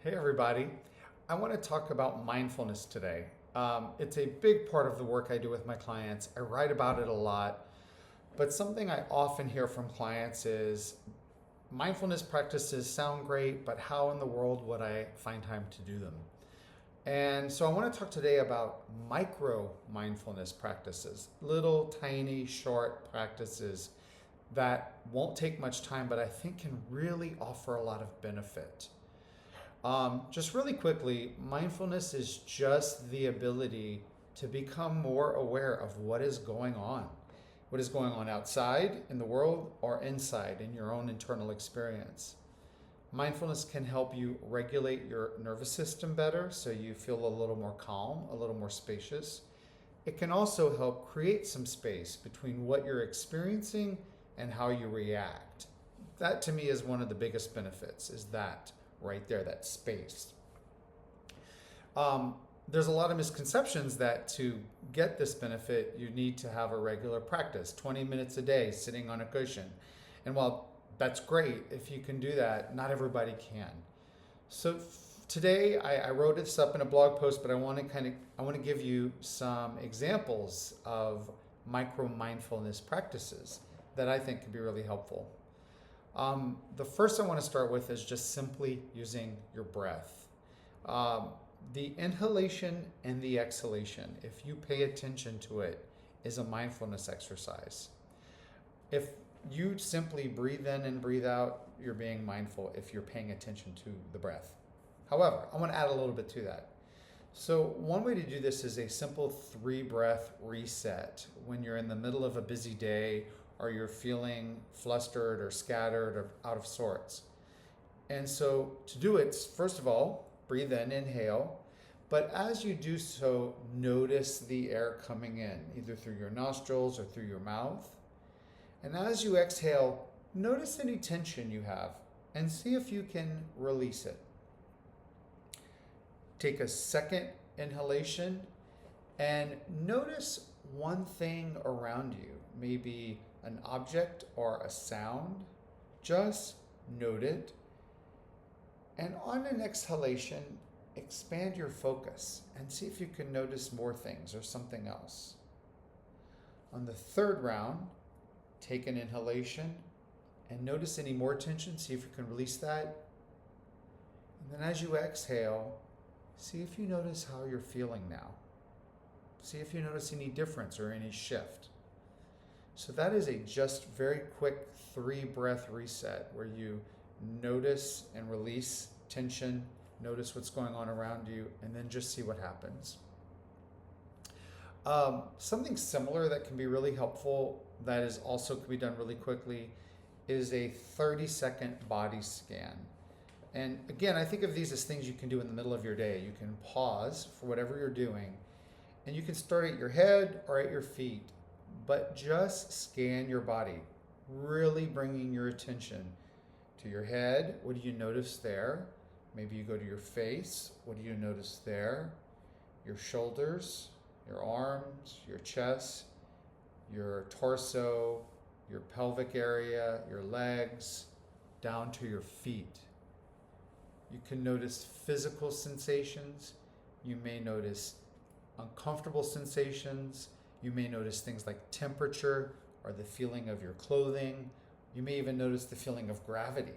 Hey everybody, I want to talk about mindfulness today. It's a big part of the work I do with my clients. I write about it a lot, but something I often hear from clients is mindfulness practices sound great, but how in the world would I find time to do them? And so I want to talk today about micro mindfulness practices, little tiny short practices that won't take much time, but I think can really offer a lot of benefit. Just really quickly, mindfulness is just the ability to become more aware of what is going on outside in the world or inside in your own internal experience. Mindfulness can help you regulate your nervous system better so you feel a little more calm, a little more spacious. It can also help create some space between what you're experiencing and how you react. That to me is one of the biggest benefits, is that right there, that space. Um, there's a lot of misconceptions that to get this benefit, you need to have a regular practice, 20 minutes a day sitting on a cushion. And while that's great, if you can do that, not everybody can. So today I wrote this up in a blog post, but I want to give you some examples of micro mindfulness practices that I think can be really helpful. The first I want to start with is just simply using your breath. Um, the inhalation and the exhalation, if you pay attention to it, is a mindfulness exercise. If you simply breathe in and breathe out, you're being mindful if you're paying attention to the breath. However, I want to add a little bit to that. So, one way to do this is a simple 3 breath reset when you're in the middle of a busy day or you're feeling flustered or scattered or out of sorts. And so, to do it, first of all, breathe in, inhale. But as you do so, notice the air coming in, either through your nostrils or through your mouth. And as you exhale, notice any tension you have and see if you can release it. Take a second inhalation and notice one thing around you, maybe an object or a sound. Just note it. And on an exhalation, expand your focus and see if you can notice more things or something else. On the third round, take an inhalation and notice any more tension. See if you can release that. And then as you exhale, see if you notice how you're feeling now. See if you notice any difference or any shift. So that is a just very quick 3 breath reset where you notice and release tension, notice what's going on around you, and then just see what happens. Something similar that can be really helpful that is also can be done really quickly is a 30-second body scan. And again, I think of these as things you can do in the middle of your day. You can pause for whatever you're doing, and you can start at your head or at your feet, but just scan your body, really bringing your attention to your head. What do you notice there? Maybe you go to your face. What do you notice there? Your shoulders, your arms, your chest, your torso, your pelvic area, your legs, down to your feet. You can notice physical sensations. You may notice uncomfortable sensations. You may notice things like temperature or the feeling of your clothing. You may even notice the feeling of gravity.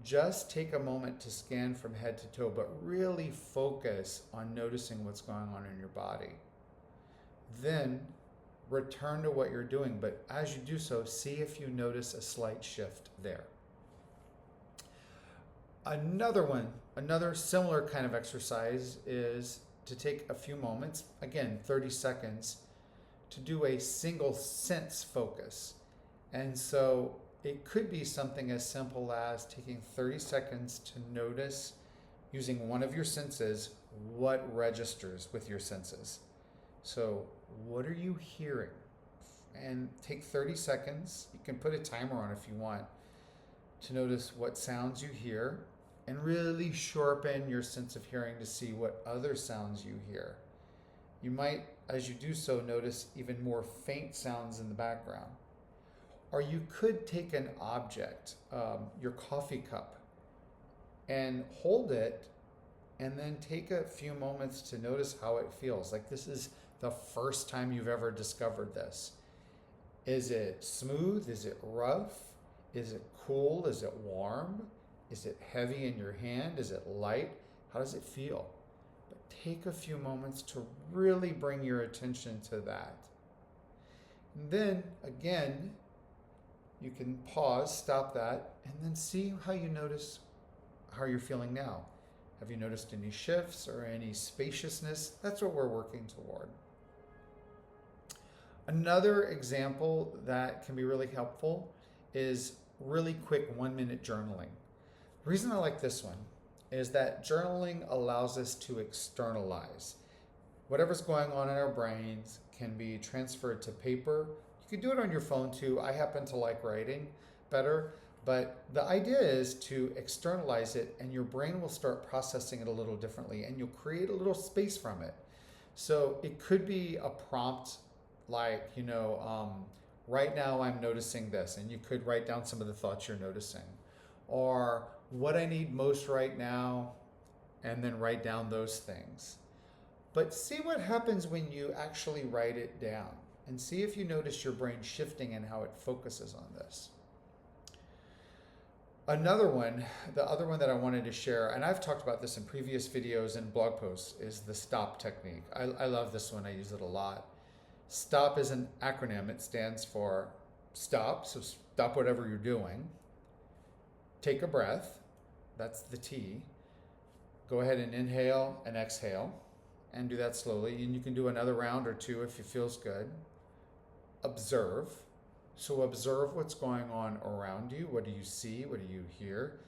Just take a moment to scan from head to toe, but really focus on noticing what's going on in your body. Then return to what you're doing, but as you do so, see if you notice a slight shift there. Another similar kind of exercise is to take a few moments, again, 30 seconds, to do a single sense focus. And so it could be something as simple as taking 30 seconds to notice, using one of your senses, what registers with your senses. So what are you hearing? And take 30 seconds. You can put a timer on if you want, to notice what sounds you hear and really sharpen your sense of hearing to see what other sounds you hear. You might, as you do so, notice even more faint sounds in the background. Or you could take an object, your coffee cup, and hold it, and then take a few moments to notice how it feels. Like this is the first time you've ever discovered this. Is it smooth? Is it rough? Is it cool? Is it warm? Is it heavy in your hand? Is it light? How does it feel? But take a few moments to really bring your attention to that. And then again, you can pause, stop that, and then see how you notice how you're feeling now. Have you noticed any shifts or any spaciousness? That's what we're working toward. Another example that can be really helpful is really quick 1-minute journaling. The reason I like this one is that journaling allows us to externalize. Whatever's going on in our brains can be transferred to paper. You can do it on your phone too. I happen to like writing better, but the idea is to externalize it, and your brain will start processing it a little differently, and you'll create a little space from it. So it could be a prompt like, right now I'm noticing this, and you could write down some of the thoughts you're noticing. Or what I need most right now, and then write down those things. But see what happens when you actually write it down, and see if you notice your brain shifting and how it focuses on this. Another one, the other one that I wanted to share, and I've talked about this in previous videos and blog posts, is the STOP technique. I love this one. I use it a lot. STOP is an acronym. It stands for stop, so stop whatever you're doing. Take a breath. That's the T. Go ahead and inhale and exhale, and do that slowly. And you can do another round or two if it feels good. Observe. So observe what's going on around you. What do you see? What do you hear?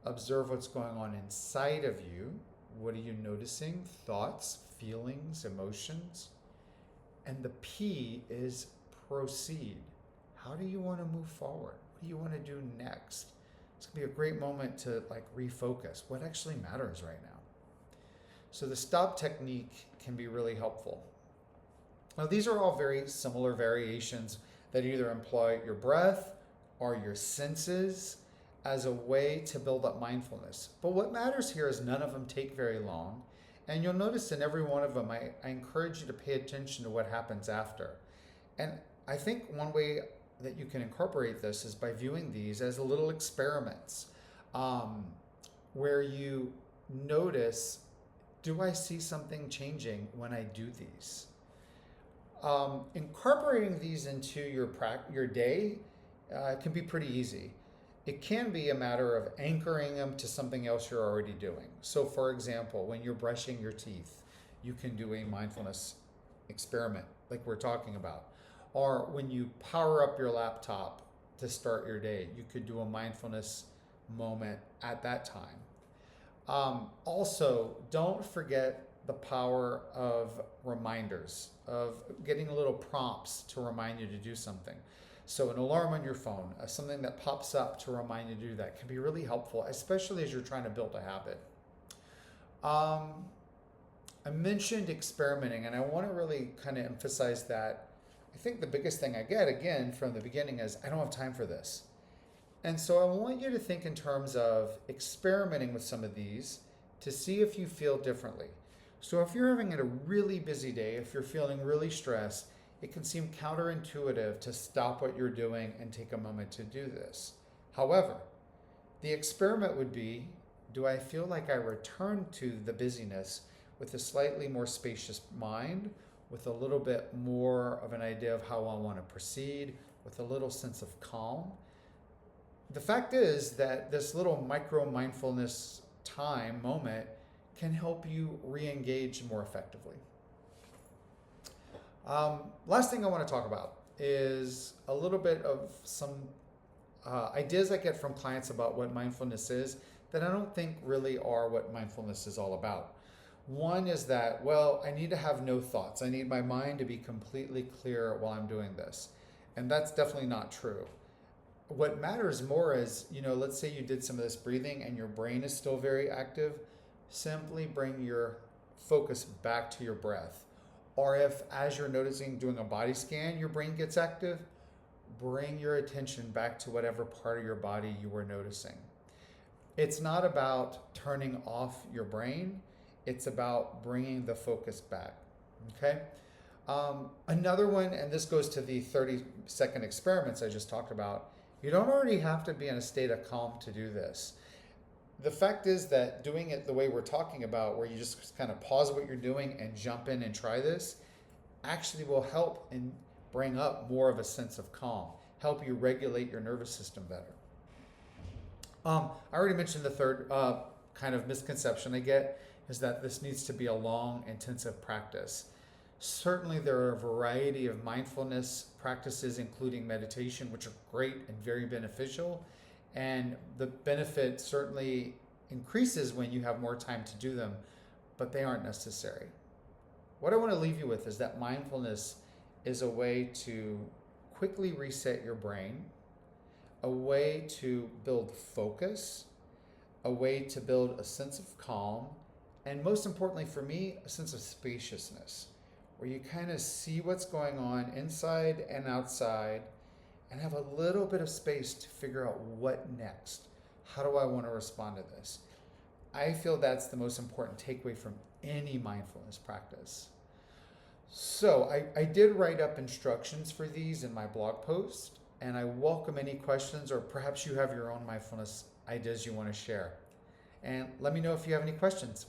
Observe what's going on inside of you. What are you noticing? Thoughts, feelings, emotions. And the P is proceed. How do you want to move forward? What do you want to do next? It's going to be a great moment to refocus. What actually matters right now? So the STOP technique can be really helpful. Now these are all very similar variations that either employ your breath or your senses as a way to build up mindfulness. But what matters here is none of them take very long. And you'll notice in every one of them, I encourage you to pay attention to what happens after. And I think one way that you can incorporate this is by viewing these as little experiments where you notice, do I see something changing when I do these? Incorporating these into your day can be pretty easy. It can be a matter of anchoring them to something else you're already doing. So for example, when you're brushing your teeth, you can do a mindfulness experiment like we're talking about. Or when you power up your laptop to start your day, you could do a mindfulness moment at that time. Also, don't forget the power of reminders, of getting little prompts to remind you to do something. So an alarm on your phone, something that pops up to remind you to do that, can be really helpful, especially as you're trying to build a habit. I mentioned experimenting, and I want to really kind of emphasize that. I think the biggest thing I get, again, from the beginning is, I don't have time for this. And so I want you to think in terms of experimenting with some of these to see if you feel differently. So if you're having a really busy day, if you're feeling really stressed, it can seem counterintuitive to stop what you're doing and take a moment to do this. However, the experiment would be, do I feel like I return to the busyness with a slightly more spacious mind, with a little bit more of an idea of how I want to proceed, with a little sense of calm? The fact is that this little micro-mindfulness moment can help you re-engage more effectively. Last thing I want to talk about is a little bit of some ideas I get from clients about what mindfulness is that I don't think really are what mindfulness is all about. One is that, well, I need to have no thoughts. I need my mind to be completely clear while I'm doing this. And that's definitely not true. What matters more is, let's say you did some of this breathing and your brain is still very active. Simply bring your focus back to your breath. Or if, as you're noticing doing a body scan, your brain gets active, bring your attention back to whatever part of your body you were noticing. It's not about turning off your brain. It's about bringing the focus back. Okay. Another one, and this goes to the 30-second experiments I just talked about. You don't already have to be in a state of calm to do this. The fact is that doing it the way we're talking about, where you just kind of pause what you're doing and jump in and try this, actually will help and bring up more of a sense of calm, help you regulate your nervous system better. I already mentioned the third kind of misconception I get is that this needs to be a long, intensive practice. Certainly there are a variety of mindfulness practices, including meditation, which are great and very beneficial. And the benefit certainly increases when you have more time to do them, but they aren't necessary. What I want to leave you with is that mindfulness is a way to quickly reset your brain, a way to build focus, a way to build a sense of calm, and most importantly for me, a sense of spaciousness, where you kind of see what's going on inside and outside and have a little bit of space to figure out what next. How do I want to respond to this? I feel that's the most important takeaway from any mindfulness practice. So I did write up instructions for these in my blog post, and I welcome any questions, or perhaps you have your own mindfulness ideas you want to share. And let me know if you have any questions.